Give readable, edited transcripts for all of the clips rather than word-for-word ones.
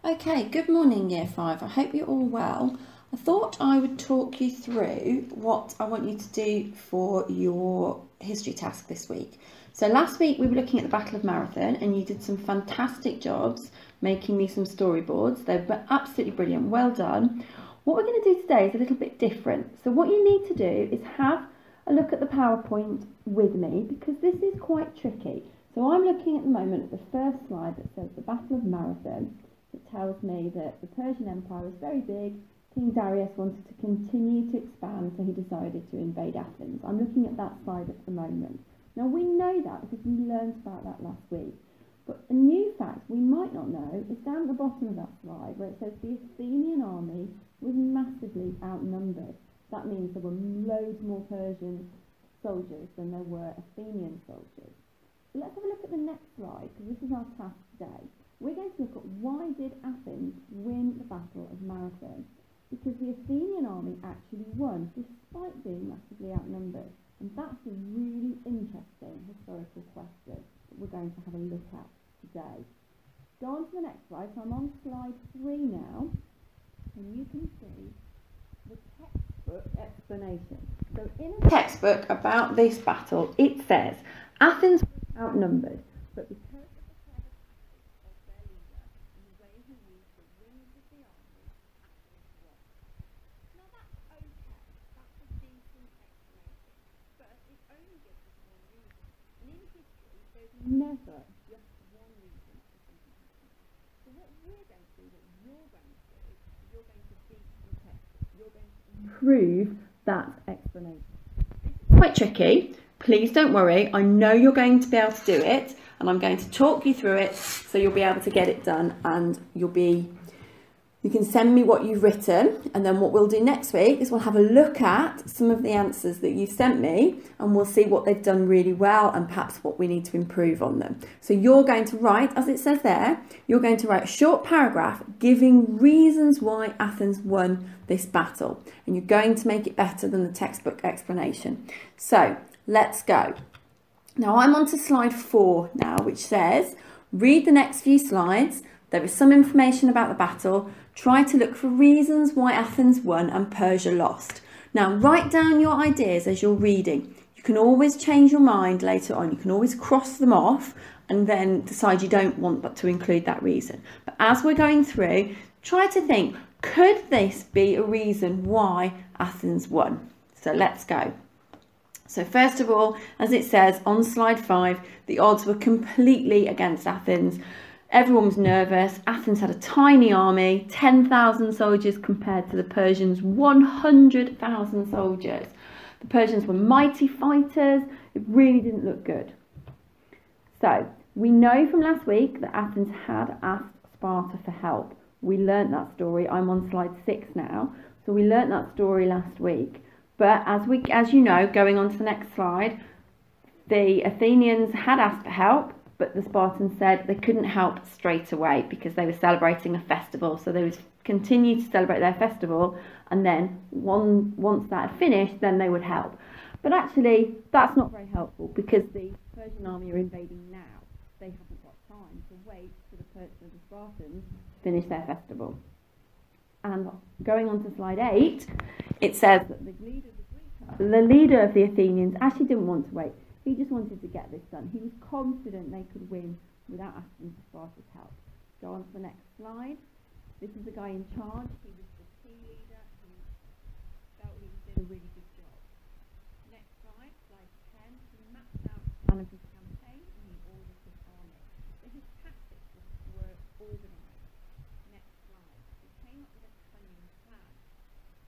Okay, good morning Year 5. I hope you're all well. I thought I would talk you through what I want you to do for your history task this week. So last week we were looking at the Battle of Marathon and you did some fantastic jobs making me some storyboards. They were absolutely brilliant, well done. What we're going to do today is a little bit different. So what you need to do is have a look at the PowerPoint with me because this is quite tricky. So I'm looking at the moment at the first slide that says the Battle of Marathon. It tells me that the Persian Empire was very big. King Darius wanted to continue to expand, so he decided to invade Athens. I'm looking at that slide at the moment. Now we know that because we learned about that last week. But a new fact we might not know is down at the bottom of that slide where it says the Athenian army was massively outnumbered. That means there were loads more Persian soldiers than there were Athenian soldiers. So let's have a look at the next slide because this is our task today. We're going to look at why did Athens win the Battle of Marathon? Because the Athenian army actually won despite being massively outnumbered. And that's a really interesting historical question that we're going to have a look at today. Go on to the next slide. So I'm on slide 3 now. And you can see the textbook explanation. So in a textbook about this battle, it says Athens was outnumbered, but because never just one reason for something happening. So what we're going to do, what you're going to do, is you're going to beat the text. You're going to improve that explanation. It's quite tricky. Please don't worry. I know you're going to be able to do it, and I'm going to talk you through it so you'll be able to get it done, and you can send me what you've written, and then what we'll do next week is we'll have a look at some of the answers that you've sent me and we'll see what they've done really well and perhaps what we need to improve on them. So you're going to write, as it says there, you're going to write a short paragraph giving reasons why Athens won this battle, and you're going to make it better than the textbook explanation. So let's go. Now I'm on to slide 4 now, which says, read the next few slides. There is some information about the battle. Try to look for reasons why Athens won and Persia lost. Now write down your ideas as you're reading. You can always change your mind later on. You can always cross them off and then decide you don't want but to include that reason. But as we're going through, try to think, could this be a reason why Athens won? So let's go. So first of all, as it says on slide 5, the odds were completely against Athens. Everyone was nervous. Athens had a tiny army, 10,000 soldiers compared to the Persians' 100,000 soldiers. The Persians were mighty fighters. It really didn't look good. So we know from last week that Athens had asked Sparta for help. We learnt that story. I'm on slide 6 now. So we learnt that story last week. But as you know, going on to the next slide, the Athenians had asked for help, but the Spartans said they couldn't help straight away because they were celebrating a festival. So they would continue to celebrate their festival, and then once that had finished, then they would help. But actually, that's not very helpful because the Persian army are invading now. They haven't got time to wait for the Spartans to finish their festival. And going on to slide 8, it says that the leader of the Athenians actually didn't want to wait. He just wanted to get this done. He was confident they could win without asking for Sparta's help. Go on to the next slide. This is the guy in charge. He was the team leader. He felt he did a really good job. Next slide, slide 10. He mapped out the plan of his campaign and he ordered his army. So his tactics were organised. Next slide. He came up with a cunning plan.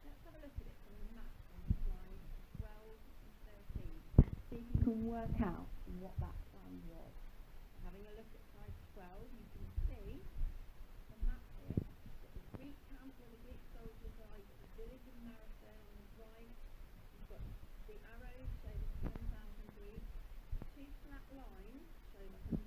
Let's have a look at it from the map on slide 12 and 13. See if you can work out what that plan was. Having a look at slide 12, you can see the map here that the Greek camp where the Greek soldiers are. You've got the village of Marathon on the right. You've got the arrows showing 10,000 Greeks. 2 flat lines showing 100,000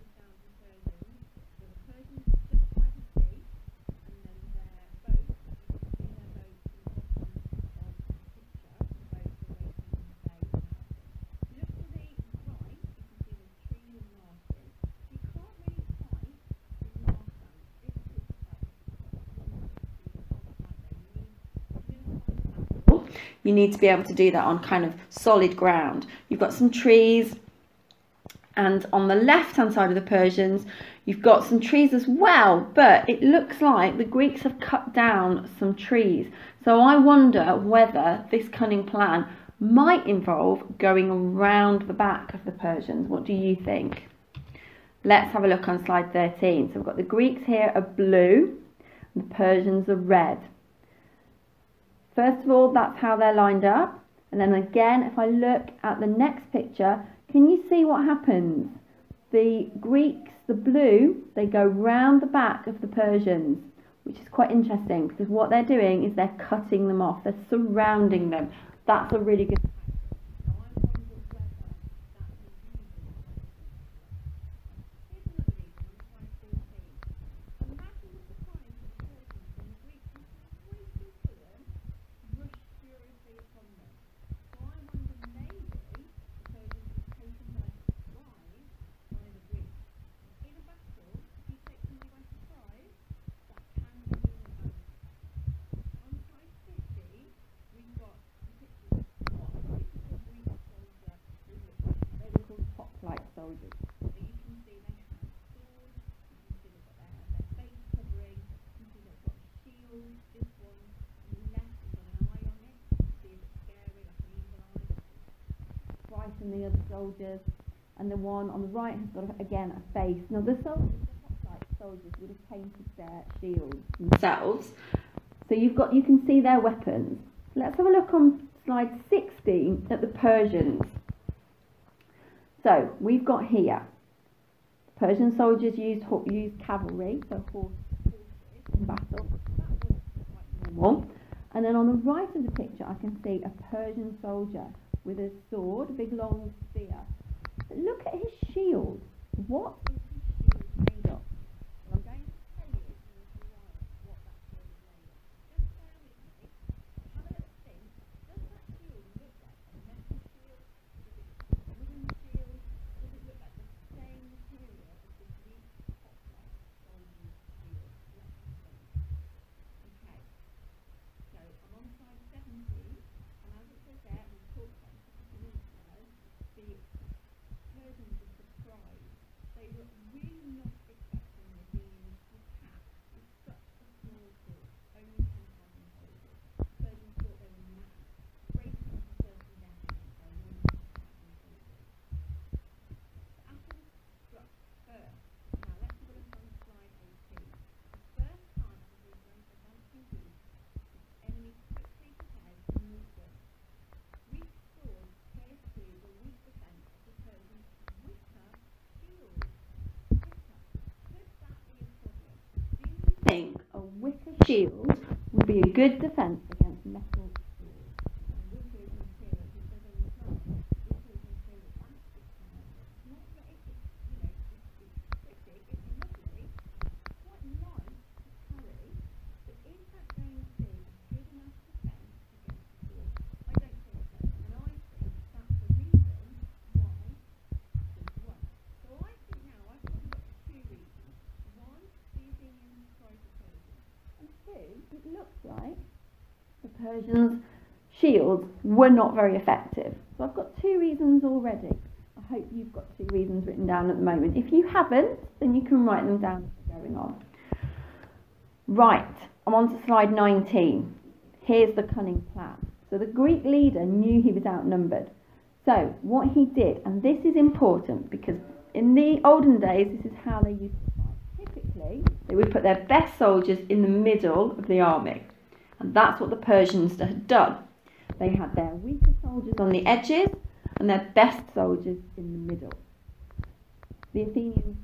Persians. So the Persians are just by the sea, and then their boats, you can see their boats in the bottom of the picture. The boats are waiting in the bay of Marathon. Look to the right, you can see the tree and marshes. You can't really fight in marshland. It's quite difficult. you need to be able to do that on kind of solid ground. You've got some trees, and on the left hand side of the Persians you've got some trees as well, but it looks like the Greeks have cut down some trees. So I wonder whether this cunning plan might involve going around the back of the Persians. What do you think? Let's have a look on slide 13. So we've got the Greeks here are blue, and the Persians are red. First of all, that's how they're lined up. And then again, if I look at the next picture, can you see what happens? The Greeks, the blue, they go round the back of the Persians, which is quite interesting because what they're doing is they're cutting them off. They're surrounding them. That's a really good. Soldiers. So you can see they have swords, you can see they've got their face covering, you can see they've got shields. This one on the left has got an eye on it, you can see it's scary, like an evil eye. Frighten the other soldiers. And the one on the right has got, again, a face. Now the soldiers, the hoplite soldiers, would have painted their shields themselves. So you can see their weapons. Let's have a look on slide 16 at the Persians. So we've got here, Persian soldiers used cavalry, so horses in battle. That was quite normal. And then on the right of the picture, I can see a Persian soldier with a sword, a big long spear. But look at his shield. What is his shield made of? Well, I'm going to tell you in a little while what that shield is made of. Just bear with me. Have a little think. Does that shield look like a metal shield? Does it look like a wooden shield? Does it look like the same material as the Greek hoplite soldier's shield? Let's have a think. Okay. So I'm on slide 17, and as it says there, we talked about it a couple of minutes ago, the Persians were surprised. They were really not expecting the being attacked with such a small force, only 10,000 soldiers. The Persians thought they were mad, racing to certain death against their 1,000 soldiers. The Athens struck first. Now let's have a look on slide 18. The first time as the advancing Greeks, the enemy quickly prepared to meet them. Greek swords pierced through the weak defence of the Persians' wicker shield. Wicker. Could that be a problem? Do you think a wicker shield would be a good defence against metal swords? Wicker is material, it says on the slide, wicker is material that is not that it's, it's pretty, it's lovely, it's quite light to carry, but is that going to be a good enough defence against the sword? I don't think so, and I think that's the reason why Athens won. So I think now I've probably got two reasons. One, the Athenians tried the Persians, and two, it looks like the Persians' shields were not very effective. So I've got two reasons already. I hope you've got two reasons written down at the moment. If you haven't, then you can write them down as we're going on. Right, I'm on to slide 19. Here's the cunning plan. So the Greek leader knew he was outnumbered. So what he did, and this is important because in the olden days, this is how they used to fight. Typically, they would put their best soldiers in the middle of the army. And that's what the Persians had done. They had their weaker soldiers on the edges and their best soldiers in the middle. The Athenians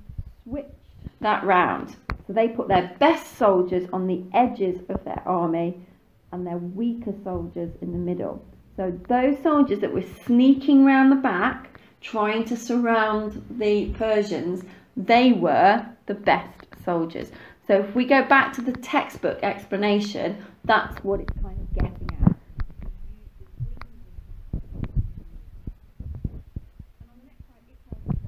switched that round. So they put their best soldiers on the edges of their army and their weaker soldiers in the middle. So those soldiers that were sneaking round the back, trying to surround the Persians, they were the best soldiers. So if we go back to the textbook explanation, that's what it's kind of getting at.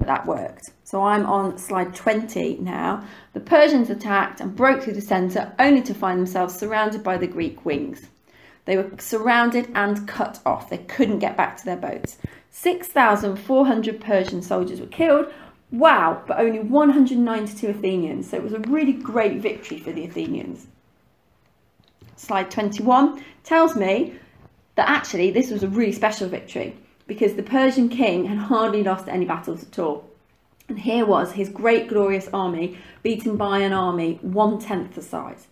That worked. So I'm on slide 20 now. The Persians attacked and broke through the centre only to find themselves surrounded by the Greek wings. They were surrounded and cut off. They couldn't get back to their boats. 6,400 Persian soldiers were killed. Wow, but only 192 Athenians. So it was a really great victory for the Athenians. Slide 21 tells me that actually this was a really special victory because the Persian king had hardly lost any battles at all. And here was his great glorious army beaten by an army 1/10 the size.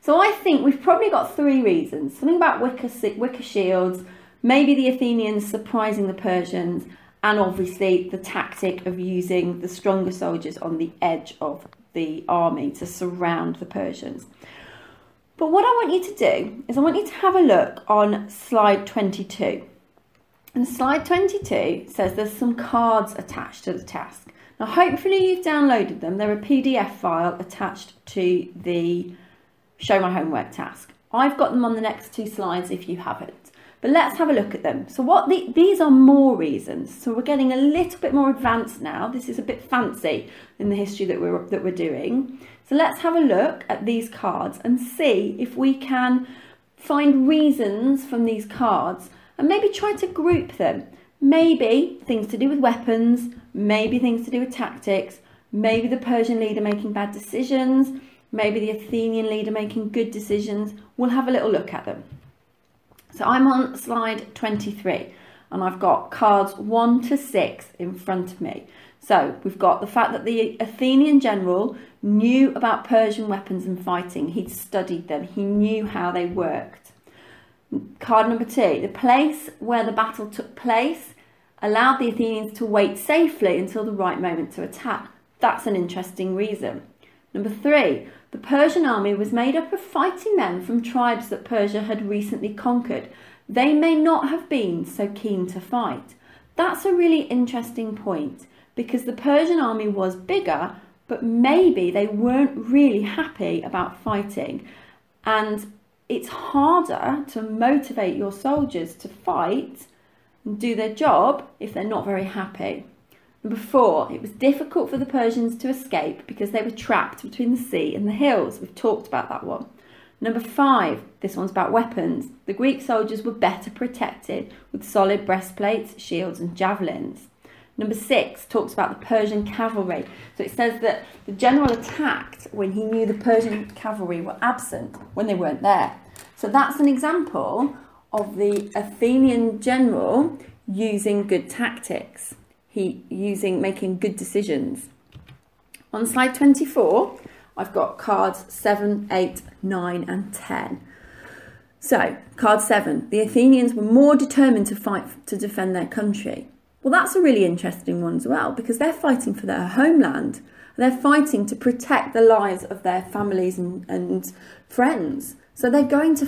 So I think we've probably got 3 reasons. Something about wicker shields, maybe the Athenians surprising the Persians, and obviously the tactic of using the stronger soldiers on the edge of the army to surround the Persians. But what I want you to do is I want you to have a look on slide 22. And slide 22 says there's some cards attached to the task. Now hopefully you've downloaded them. They're a PDF file attached to the Show My Homework task. I've got them on the next 2 slides if you haven't. But let's have a look at them. So these are more reasons. So we're getting a little bit more advanced now. This is a bit fancy in the history that we're doing. So let's have a look at these cards and see if we can find reasons from these cards and maybe try to group them. Maybe things to do with weapons, maybe things to do with tactics, maybe the Persian leader making bad decisions, maybe the Athenian leader making good decisions. We'll have a little look at them. So I'm on slide 23 and I've got cards 1 to 6 in front of me. So we've got the fact that the Athenian general knew about Persian weapons and fighting. He'd studied them. He knew how they worked. Card number 2, the place where the battle took place allowed the Athenians to wait safely until the right moment to attack. That's an interesting reason. Number 3, the Persian army was made up of fighting men from tribes that Persia had recently conquered. They may not have been so keen to fight. That's a really interesting point because the Persian army was bigger, but maybe they weren't really happy about fighting. And it's harder to motivate your soldiers to fight and do their job if they're not very happy. Number 4, it was difficult for the Persians to escape because they were trapped between the sea and the hills. We've talked about that one. Number 5, this one's about weapons. The Greek soldiers were better protected with solid breastplates, shields and javelins. Number 6 talks about the Persian cavalry. So it says that the general attacked when he knew the Persian cavalry were absent, when they weren't there. So that's an example of the Athenian general using good tactics. Making good decisions. On slide 24, I've got cards 7, 8, 9 and 10. So, card 7, the Athenians were more determined to fight to defend their country. Well, that's a really interesting one as well because they're fighting for their homeland. They're fighting to protect the lives of their families and friends. So they're going to